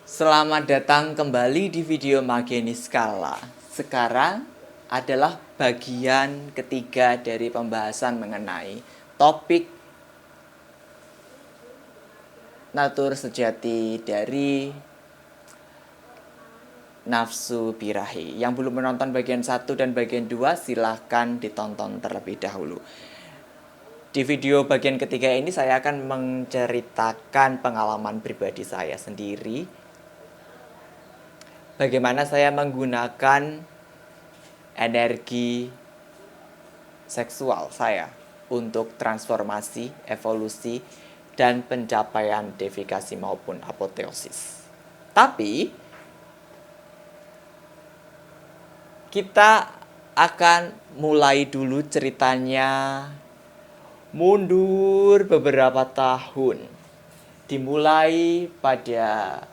Selamat datang kembali di video Mageni Skala. Sekarang adalah bagian ketiga dari pembahasan mengenai topik natur sejati dari nafsu birahi. Yang belum menonton bagian 1 dan bagian 2 silahkan ditonton terlebih dahulu. Di video bagian ketiga ini saya akan menceritakan pengalaman pribadi saya sendiri, bagaimana saya menggunakan energi seksual saya untuk transformasi, evolusi, dan pencapaian deifikasi maupun apoteosis. Tapi kita akan mulai dulu ceritanya mundur beberapa tahun. Dimulai pada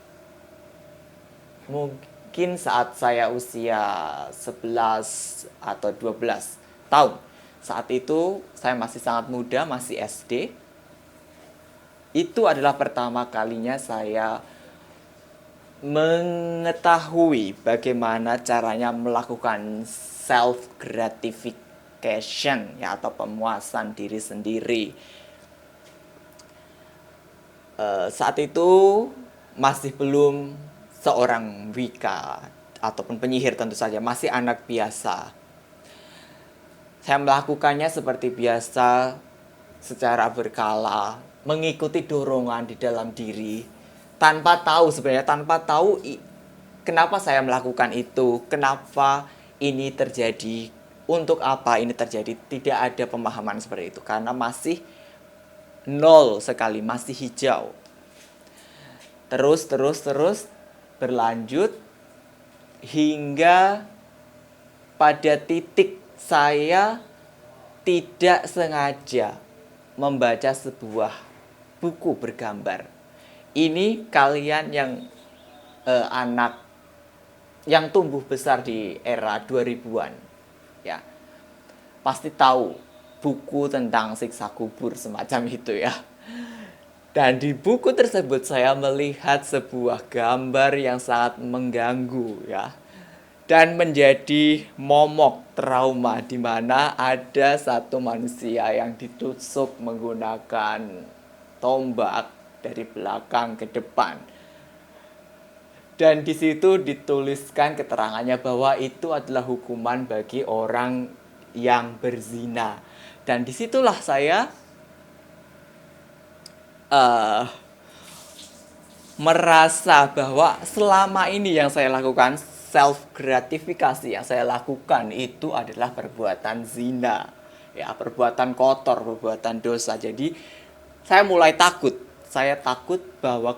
mungkin saat saya usia 11 atau 12 tahun. Saat itu saya masih sangat muda, masih SD. Itu adalah pertama kalinya saya mengetahui bagaimana caranya melakukan self gratification ya, atau pemuasan diri sendiri. Saat itu masih belum seorang wika ataupun penyihir, tentu saja masih anak biasa. Saya melakukannya seperti biasa, secara berkala, mengikuti dorongan di dalam diri, tanpa tahu sebenarnya, tanpa tahu kenapa saya melakukan itu, kenapa ini terjadi, untuk apa ini terjadi. Tidak ada pemahaman seperti itu, karena masih nol sekali, masih hijau. Terus berlanjut hingga pada titik saya tidak sengaja membaca sebuah buku bergambar. Ini kalian yang anak yang tumbuh besar di era 2000-an ya, pasti tahu buku tentang siksa kubur semacam itu ya. Dan di buku tersebut saya melihat sebuah gambar yang sangat mengganggu ya, dan menjadi momok trauma, di mana ada satu manusia yang ditusuk menggunakan tombak dari belakang ke depan. Dan di situ dituliskan keterangannya bahwa itu adalah hukuman bagi orang yang berzina. Dan disitulah saya merasa bahwa selama ini yang saya lakukan, self gratifikasi yang saya lakukan, itu adalah perbuatan zina ya, perbuatan kotor, perbuatan dosa. Jadi saya mulai takut. Saya takut bahwa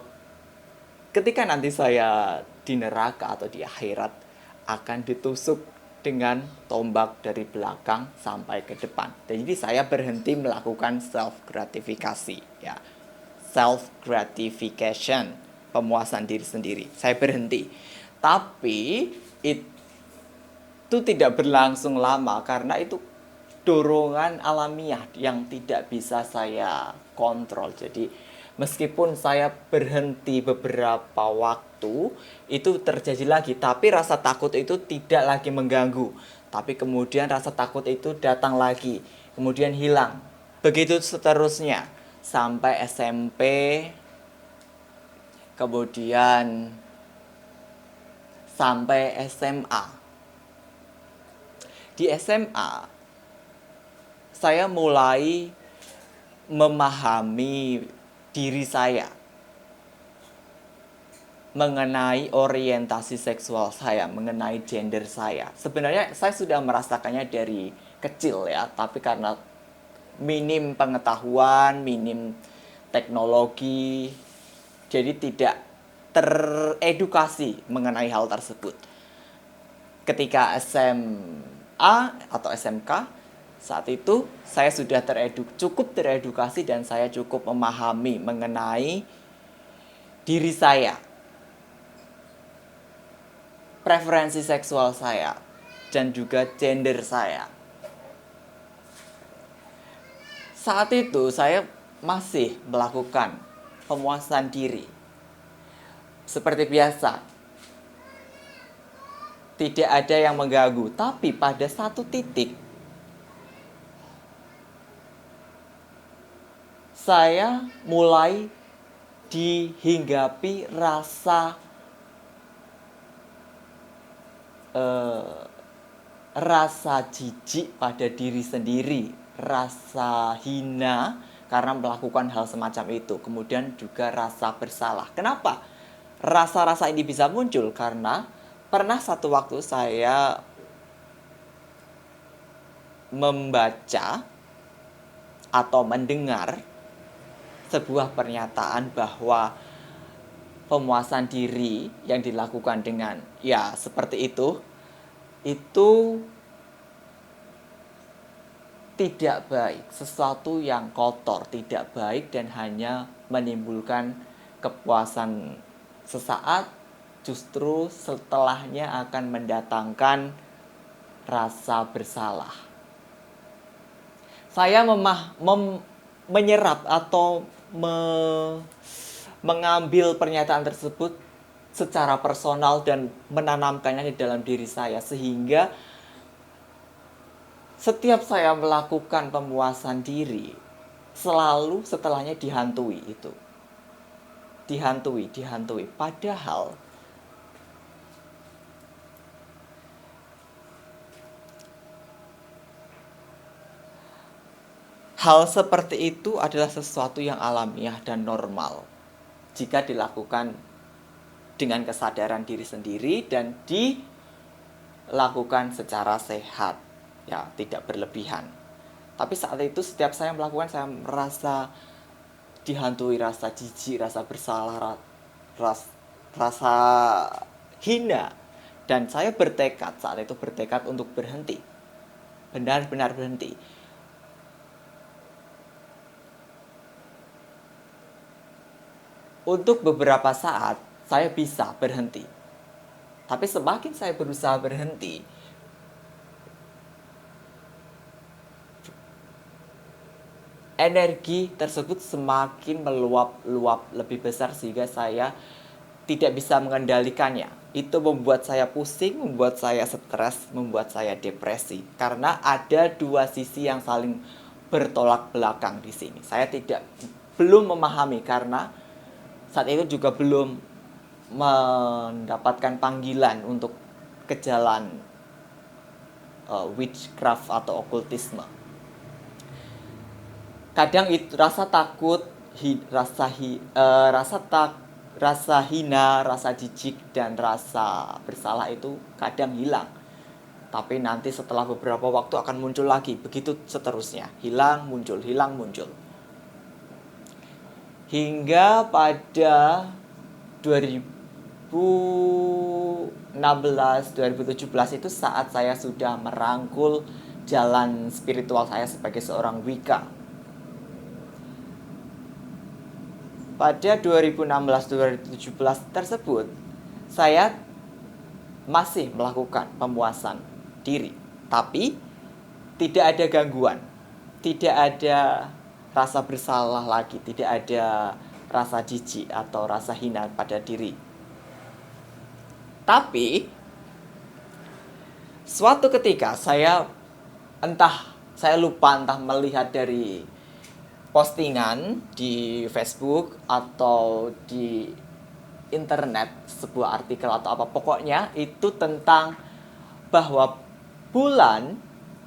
ketika nanti saya di neraka atau di akhirat akan ditusuk dengan tombak dari belakang sampai ke depan. Jadi saya berhenti melakukan self gratifikasi ya, self gratification, pemuasan diri sendiri. Saya berhenti. Tapi itu tidak berlangsung lama, karena itu dorongan alamiah yang tidak bisa saya kontrol. Jadi meskipun saya berhenti beberapa waktu, itu terjadi lagi, tapi rasa takut itu tidak lagi mengganggu. Tapi kemudian rasa takut itu datang lagi, kemudian hilang. Begitu seterusnya sampai SMP, kemudian sampai SMA. Di SMA saya mulai memahami diri saya, mengenai orientasi seksual saya, mengenai gender saya. Sebenarnya saya sudah merasakannya dari kecil ya, tapi karena minim pengetahuan, minim teknologi, jadi tidak teredukasi mengenai hal tersebut. Ketika SMA atau SMK, saat itu saya sudah cukup teredukasi, dan saya cukup memahami mengenai diri saya, preferensi seksual saya, dan juga gender saya. Saat itu saya masih melakukan pemuasan diri, seperti biasa, tidak ada yang mengganggu. Tapi pada satu titik saya mulai dihinggapi rasa jijik pada diri sendiri, rasa hina karena melakukan hal semacam itu, kemudian juga rasa bersalah. Kenapa rasa-rasa ini bisa muncul? Karena pernah satu waktu saya membaca atau mendengar sebuah pernyataan bahwa pemuasan diri yang dilakukan dengan ya seperti itu tidak baik, sesuatu yang kotor, tidak baik, dan hanya menimbulkan kepuasan sesaat, justru setelahnya akan mendatangkan rasa bersalah. Saya menyerap atau mengambil pernyataan tersebut secara personal dan menanamkannya di dalam diri saya, sehingga setiap saya melakukan pemuasan diri selalu setelahnya dihantui itu. Dihantui. Padahal hal seperti itu adalah sesuatu yang alamiah dan normal jika dilakukan dengan kesadaran diri sendiri dan dilakukan secara sehat, ya, tidak berlebihan. Tapi saat itu setiap saya melakukan, saya merasa dihantui rasa jijik, rasa bersalah, rasa hina. Dan saya saat itu bertekad untuk berhenti. Benar-benar berhenti. Untuk beberapa saat saya bisa berhenti. Tapi semakin saya berusaha berhenti, energi tersebut semakin meluap-luap lebih besar sehingga saya tidak bisa mengendalikannya. Itu membuat saya pusing, membuat saya stres, membuat saya depresi. Karena ada dua sisi yang saling bertolak belakang di sini. Saya belum memahami karena saat itu juga belum mendapatkan panggilan untuk ke jalan witchcraft atau okultisme. Kadang itu rasa takut, rasa hina, rasa jijik, dan rasa bersalah itu kadang hilang. Tapi nanti setelah beberapa waktu akan muncul lagi, begitu seterusnya. Hilang, muncul, hilang, muncul. Hingga pada 2016-2017 itu saat saya sudah merangkul jalan spiritual saya sebagai seorang Wicca. Pada 2016-2017 tersebut, saya masih melakukan pemuasan diri. Tapi tidak ada gangguan, tidak ada rasa bersalah lagi, tidak ada rasa jijik atau rasa hina pada diri. Tapi suatu ketika saya lupa entah melihat dari postingan di Facebook atau di internet sebuah artikel atau apa, pokoknya itu tentang bahwa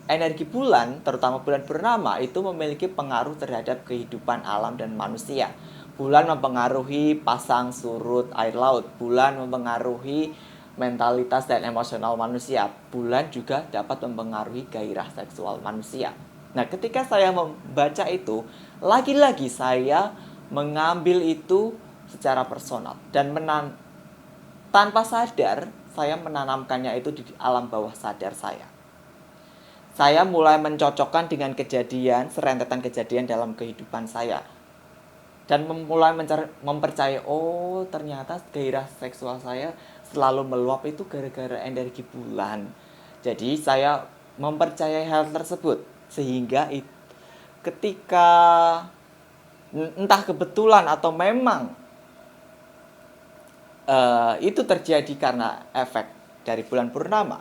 energi bulan, terutama bulan purnama, itu memiliki pengaruh terhadap kehidupan alam dan manusia. Bulan mempengaruhi pasang surut air laut. Bulan mempengaruhi mentalitas dan emosional manusia. Bulan juga dapat mempengaruhi gairah seksual manusia. Nah, ketika saya membaca itu, lagi-lagi saya mengambil itu secara personal. Dan tanpa sadar, saya menanamkannya itu di alam bawah sadar saya. Saya mulai mencocokkan dengan serentetan kejadian dalam kehidupan saya. Dan mulai mempercayai, oh ternyata gairah seksual saya selalu meluap itu gara-gara energi bulan. Jadi saya mempercayai hal tersebut. Sehingga ketika entah kebetulan atau memang itu terjadi karena efek dari bulan purnama.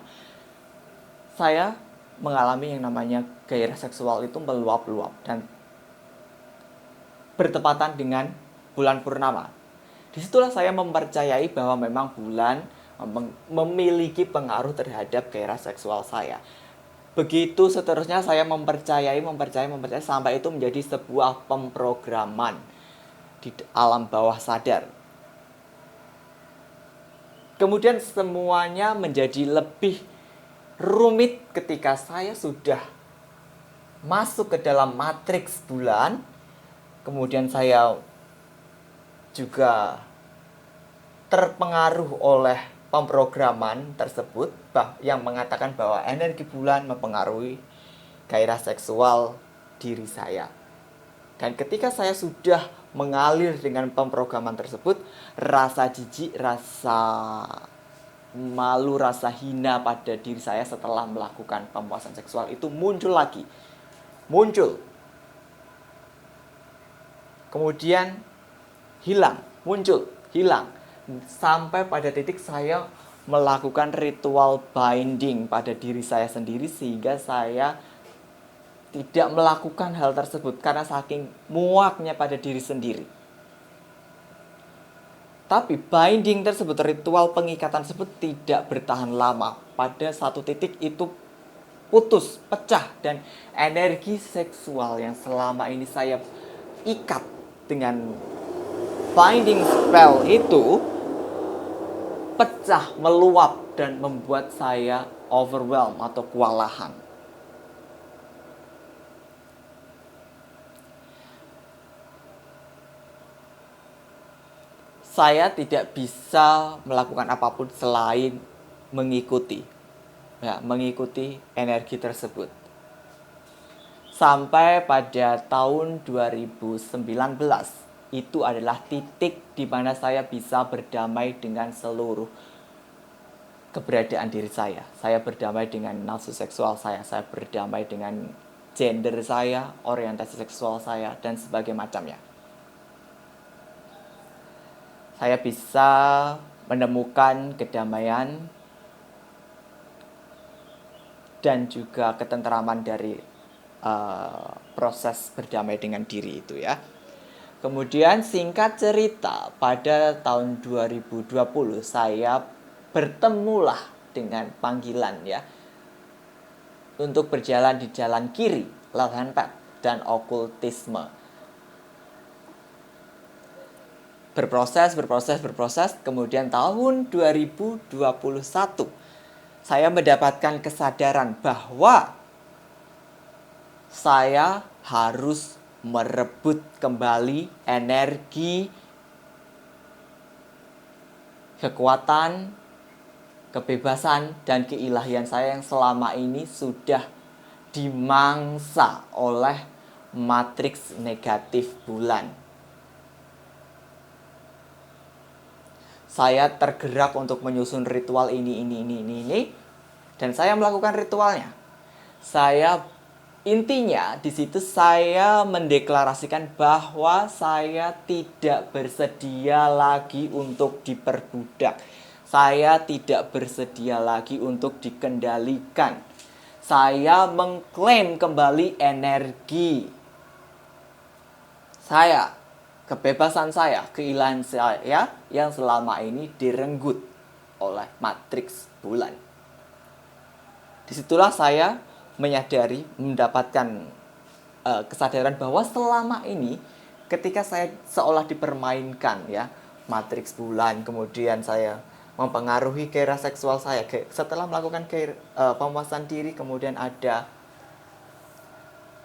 Saya mengalami yang namanya gairah seksual itu meluap-luap dan bertepatan dengan bulan purnama. Disitulah saya mempercayai bahwa memang bulan memiliki pengaruh terhadap gairah seksual saya. Begitu seterusnya saya mempercayai sampai itu menjadi sebuah pemrograman di alam bawah sadar. Kemudian semuanya menjadi lebih rumit ketika saya sudah masuk ke dalam matriks bulan. Kemudian saya juga terpengaruh oleh pemrograman tersebut yang mengatakan bahwa energi bulan mempengaruhi gairah seksual diri saya. Dan ketika saya sudah mengalir dengan pemrograman tersebut, rasa jijik, rasa malu, rasa hina pada diri saya setelah melakukan pemuasan seksual itu muncul lagi. Muncul. Kemudian hilang, muncul, hilang. Sampai pada titik saya melakukan ritual binding pada diri saya sendiri sehingga saya tidak melakukan hal tersebut karena saking muaknya pada diri sendiri. Tapi binding tersebut, ritual pengikatan tersebut tidak bertahan lama. Pada satu titik itu putus, pecah, dan energi seksual yang selama ini saya ikat dengan binding spell itu pecah, meluap, dan membuat saya overwhelmed atau kewalahan. Saya tidak bisa melakukan apapun selain mengikuti energi tersebut. Sampai pada tahun 2019, itu adalah titik di mana saya bisa berdamai dengan seluruh keberadaan diri saya. Saya berdamai dengan nafsu seksual saya berdamai dengan gender saya, orientasi seksual saya, dan sebagainya macamnya. Saya bisa menemukan kedamaian dan juga ketenteraman dari proses berdamai dengan diri itu ya. Kemudian singkat cerita, pada tahun 2020 saya bertemulah dengan panggilan ya untuk berjalan di jalan kiri, left hand path, dan okultisme. Berproses, kemudian tahun 2021 saya mendapatkan kesadaran bahwa saya harus merebut kembali energi, kekuatan, kebebasan, dan keilahian saya yang selama ini sudah dimangsa oleh matriks negatif bulan. Saya tergerak untuk menyusun ritual ini, dan saya melakukan ritualnya. Intinya di situ saya mendeklarasikan bahwa saya tidak bersedia lagi untuk diperbudak. Saya tidak bersedia lagi untuk dikendalikan. Saya mengklaim kembali energi saya, kebebasan saya, keilahian saya yang selama ini direnggut oleh matriks bulan. Disitulah saya menyadari, mendapatkan kesadaran bahwa selama ini ketika saya seolah dipermainkan ya matriks bulan, kemudian saya mempengaruhi gairah seksual saya setelah melakukan pemuasan diri, kemudian ada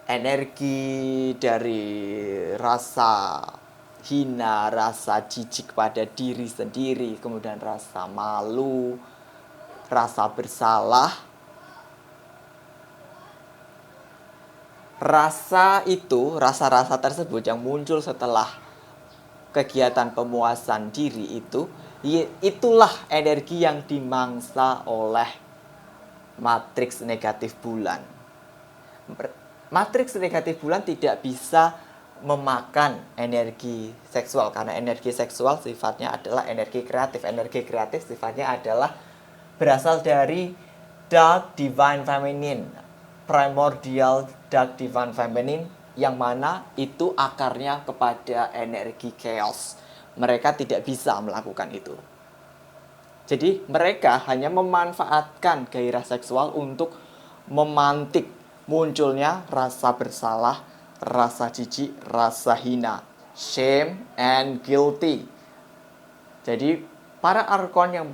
energi dari rasa hina, rasa jijik pada diri sendiri, kemudian rasa malu, rasa bersalah. Rasa-rasa tersebut yang muncul setelah kegiatan pemuasan diri itulah energi yang dimangsa oleh matriks negatif bulan. Matriks negatif bulan tidak bisa memakan energi seksual, karena energi seksual sifatnya adalah energi kreatif. Energi kreatif sifatnya adalah berasal dari dark divine feminine, primordial dark divine feminine, yang mana itu akarnya kepada energi chaos. Mereka tidak bisa melakukan itu. Jadi mereka hanya memanfaatkan gairah seksual untuk memantik munculnya rasa bersalah, rasa jijik, rasa hina, shame and guilty. Jadi para arkon yang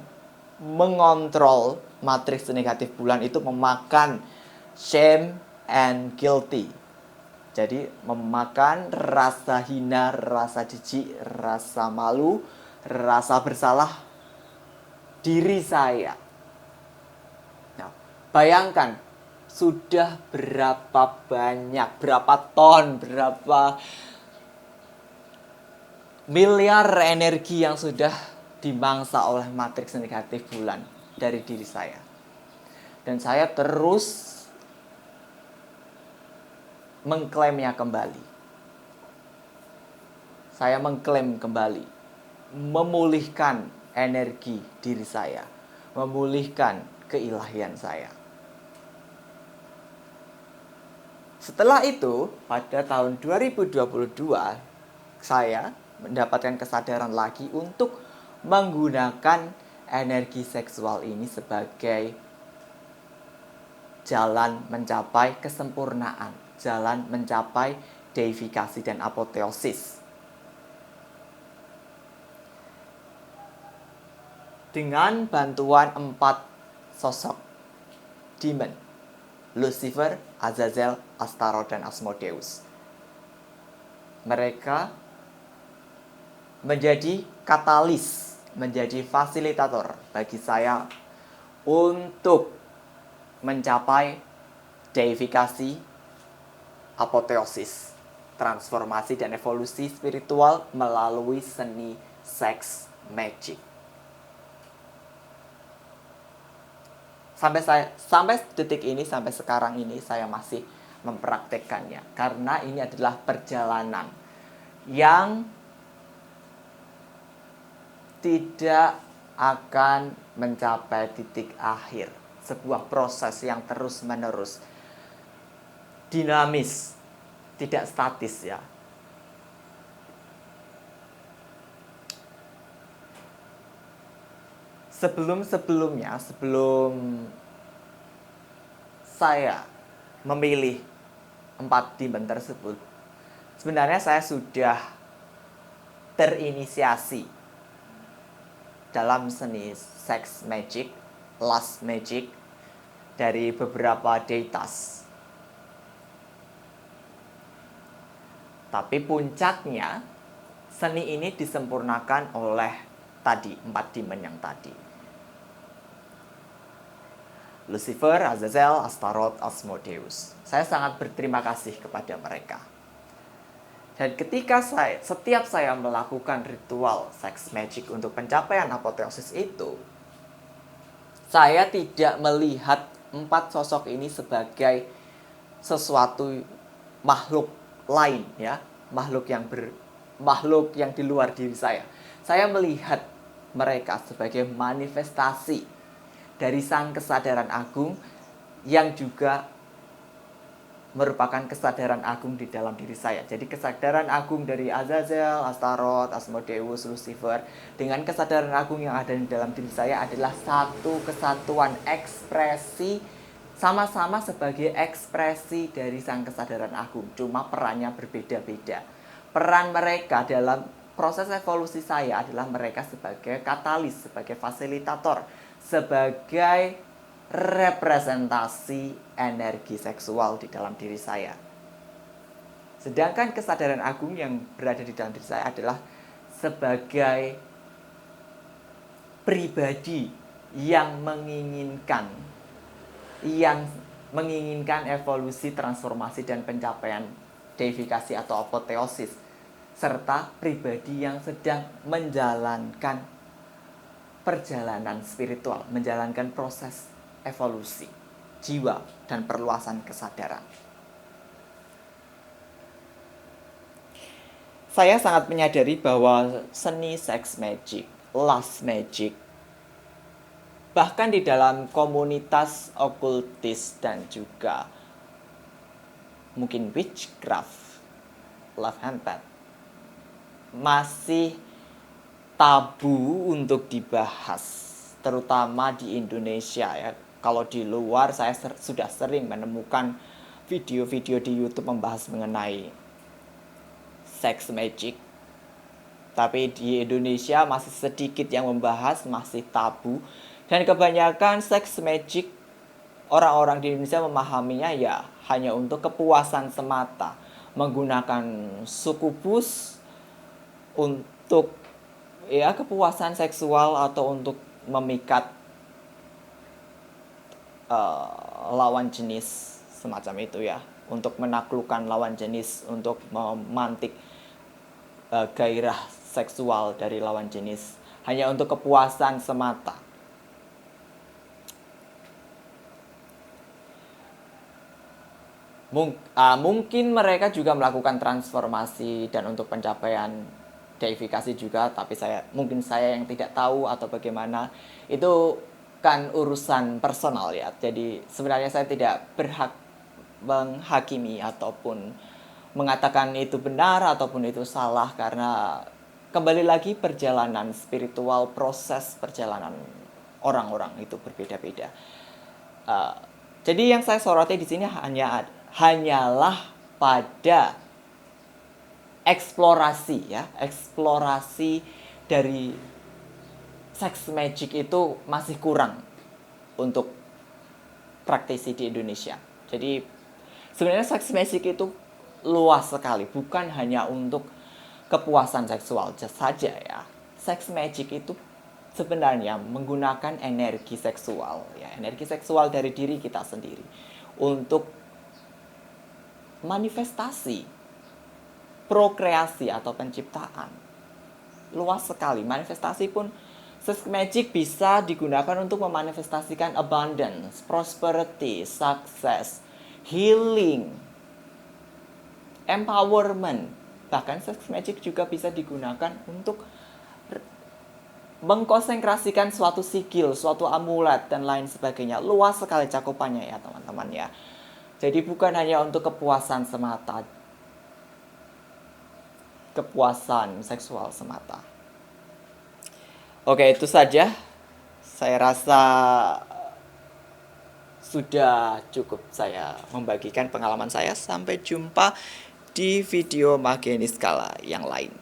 mengontrol matriks negatif bulan itu memakan shame and guilty. Jadi memakan rasa hina, rasa jijik, rasa malu, rasa bersalah diri saya. Nah, bayangkan sudah berapa banyak, berapa ton, berapa miliar energi yang sudah dimangsa oleh matriks negatif bulan dari diri saya. Dan saya terus mengklaimnya kembali. Saya mengklaim kembali, memulihkan energi diri saya, memulihkan keilahian saya. Setelah itu, pada tahun 2022, saya mendapatkan kesadaran lagi untuk menggunakan energi seksual ini sebagai jalan mencapai kesempurnaan, jalan mencapai deifikasi dan apoteosis. Dengan bantuan 4 sosok demon, Lucifer, Azazel, Astaroth, dan Asmodeus. Mereka menjadi katalis, menjadi fasilitator bagi saya untuk mencapai deifikasi, apoteosis, transformasi dan evolusi spiritual melalui seni seks magic. Sampai detik ini, sampai sekarang ini saya masih mempraktekkannya, karena ini adalah perjalanan yang tidak akan mencapai titik akhir. Sebuah proses yang terus-menerus, dinamis, tidak statis ya. Sebelum saya memilih 4 demon tersebut, sebenarnya saya sudah terinisiasi dalam seni sex magic, lust magic dari beberapa deitas. Tapi puncaknya, seni ini disempurnakan oleh tadi 4 demon yang tadi. Lucifer, Azazel, Astaroth, Asmodeus. Saya sangat berterima kasih kepada mereka. Dan ketika setiap saya melakukan ritual sex magic untuk pencapaian apoteosis itu, saya tidak melihat 4 sosok ini sebagai sesuatu makhluk lain ya, makhluk yang di luar diri saya. Saya melihat mereka sebagai manifestasi dari sang kesadaran agung yang juga merupakan kesadaran agung di dalam diri saya. Jadi kesadaran agung dari Azazel, Astaroth, Asmodeus, Lucifer dengan kesadaran agung yang ada di dalam diri saya adalah satu kesatuan ekspresi, sama-sama sebagai ekspresi dari sang kesadaran agung. Cuma perannya berbeda-beda. Peran mereka dalam proses evolusi saya adalah mereka sebagai katalis, sebagai fasilitator, sebagai representasi energi seksual di dalam diri saya. Sedangkan kesadaran agung yang berada di dalam diri saya adalah sebagai pribadi yang menginginkan evolusi, transformasi, dan pencapaian deifikasi atau apoteosis, serta pribadi yang sedang menjalankan perjalanan spiritual, menjalankan proses evolusi jiwa dan perluasan kesadaran. saya sangat menyadari bahwa seni seks magic, lust magic, bahkan di dalam komunitas okultis dan juga mungkin witchcraft, love handpad, masih tabu untuk dibahas, terutama di Indonesia ya. Kalau di luar saya sudah sering menemukan video-video di YouTube membahas mengenai sex magic, tapi di Indonesia masih sedikit yang membahas, masih tabu. Dan kebanyakan sex magic orang-orang di Indonesia memahaminya ya hanya untuk kepuasan semata, menggunakan sukubus untuk ya kepuasan seksual atau untuk memikat lawan jenis semacam itu ya, untuk menaklukkan lawan jenis, untuk memantik gairah seksual dari lawan jenis, hanya untuk kepuasan semata. Mungkin mereka juga melakukan transformasi dan untuk pencapaian deifikasi juga, tapi mungkin saya yang tidak tahu atau bagaimana, itu kan urusan personal ya. Jadi sebenarnya saya tidak berhak menghakimi ataupun mengatakan itu benar ataupun itu salah, karena kembali lagi perjalanan spiritual, proses perjalanan orang-orang itu berbeda-beda. Jadi yang saya soroti di sini hanyalah pada eksplorasi ya, eksplorasi dari sex magic itu masih kurang untuk praktisi di Indonesia. Jadi sebenarnya sex magic itu luas sekali, bukan hanya untuk kepuasan seksual saja ya. Sex magic itu sebenarnya menggunakan energi seksual ya, energi seksual dari diri kita sendiri untuk manifestasi, prokreasi atau penciptaan. Luas sekali. Manifestasi pun sex magic bisa digunakan untuk memanifestasikan abundance, prosperity, success, healing, empowerment. Bahkan sex magic juga bisa digunakan untuk mengkonsentrasikan suatu sigil, suatu amulet dan lain sebagainya. Luas sekali cakupannya ya teman-teman ya. Jadi bukan hanya untuk kepuasan semata, kepuasan seksual semata. Oke, itu saja. Saya rasa sudah cukup saya membagikan pengalaman saya. Sampai jumpa di video Magia Niskala yang lain.